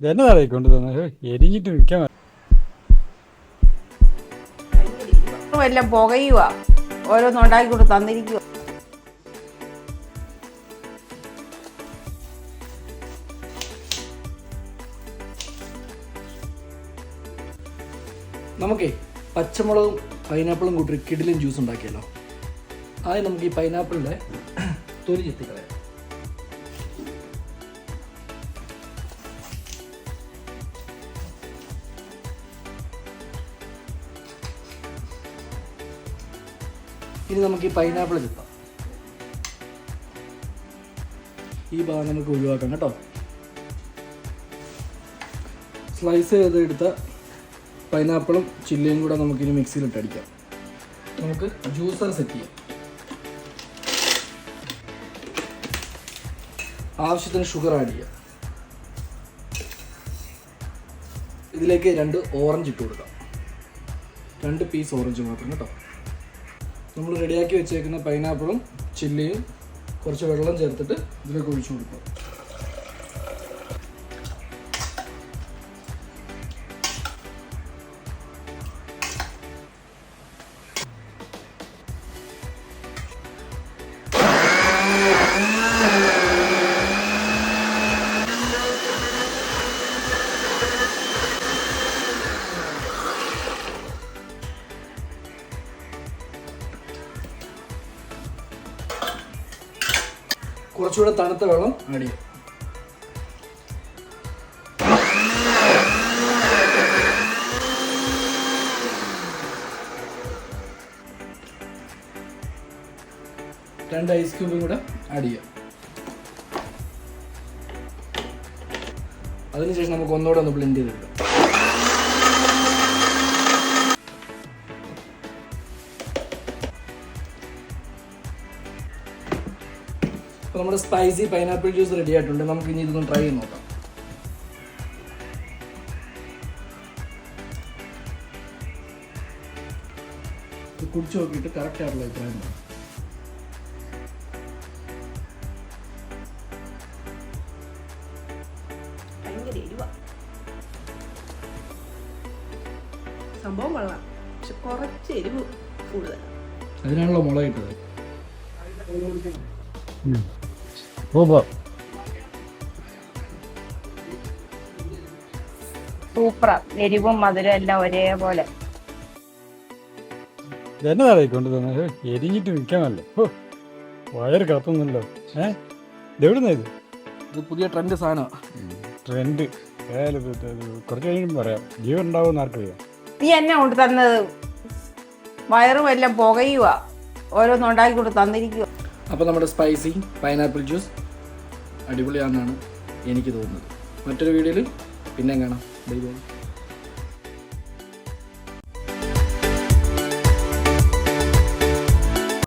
ഇതെന്നതായി കൊണ്ടു തന്നെ എരിഞ്ഞിട്ട് നിൽക്കാൻ എല്ലാം പുകയുക ഓരോന്നുണ്ടാക്കി കൊണ്ട് തന്നിരിക്കുക. നമുക്കേ പച്ചമുളകും പൈനാപ്പിളും കൂട്ടി കിടിലും ജ്യൂസ് ഉണ്ടാക്കിയല്ലോ. ആദ്യം നമുക്ക് ഈ പൈനാപ്പിളിൻ്റെ തൊലി ചെത്തിക്കളയാം. ഇനി നമുക്ക് ഈ പൈനാപ്പിൾ ചെത്താം. ഈ ഭാഗം നമുക്ക് ഒഴിവാക്കാം കേട്ടോ. സ്ലൈസ് ചെയ്തെടുത്ത പൈനാപ്പിളും ചില്ലിയും കൂടെ നമുക്കിനി മിക്സിയിലിട്ട് അടിക്കാം. നമുക്ക് ജ്യൂസർ സെറ്റ് ചെയ്യാം. ആവശ്യത്തിന് ഷുഗർ ആഡ് ചെയ്യാം. ഇതിലേക്ക് 2 ഓറഞ്ച് ഇട്ട് കൊടുക്കാം. 2 പീസ് ഓറഞ്ച് മാത്രം കേട്ടോ. നമ്മൾ റെഡിയാക്കി വെച്ചേക്കുന്ന പൈനാപ്പിളും ചില്ലിയും കുറച്ച് വെള്ളം ചേർത്തിട്ട് ഇതിലേക്ക് ഒഴിച്ചു കൊടുക്കാം. കുറച്ചുകൂടെ തണുത്ത വെള്ളം ആഡ് ചെയ്യും. രണ്ട് ഐസ് ക്യൂബും കൂടെ ആഡ് ചെയ്യാം. അതിനുശേഷം നമുക്ക് ഒന്നുകൂടെ ഒന്ന് ബ്ലെൻഡ് ചെയ്തെടുക്കാം. അപ്പോൾ നമ്മുടെ സ്പൈസി പൈനാപ്പിൾ ജ്യൂസ് റെഡി ആയിട്ടുണ്ട്. നമുക്ക് ഇനി ഇതൊന്ന് ട്രൈ ചെയ്ത് നോക്കാം. ഇത് കുടിച്ച് നോക്കിയിട്ട് കറക്റ്റ് ആയിട്ടുള്ള അഭിപ്രായം പറയാം. സംഭവം കൊള്ളാം, പക്ഷെ കുറച്ച് എരിവ് കൂടുതൽ. അതിനാണല്ലോ മുളക് ഇട്ടത്. സൂപ്പറാ, എരിവും മധുരം എല്ലാം ഒരേപോലെ. ഇതെന്നതായി കൊണ്ടു തന്നെ എരിഞ്ഞിട്ട് നിൽക്കാമല്ലോ. വയറ് കത്തുന്നല്ലോ. ഇതെവിടുന്ന ഇത് പുതിയ ട്രെൻഡ് സാധനമാണ്. ട്രെൻഡ് കുറച്ച് കഴിഞ്ഞിട്ട് പറയാം. ജീവൻ ഉണ്ടാവുമെന്ന് ആർക്കറിയാം. നീ എന്നെ കൊണ്ട് തന്നത് വയറും എല്ലാം പുകയുക ഓരോന്നുണ്ടാക്കി കൊണ്ട് തന്നിരിക്കുക. അപ്പോൾ നമ്മുടെ സ്പൈസി പൈനാപ്പിൾ ജ്യൂസ് അടിപൊളിയാണെന്നാണ് എനിക്ക് തോന്നുന്നത്. മറ്റൊരു വീഡിയോയിൽ പിന്നെ കാണാം. Bye bye.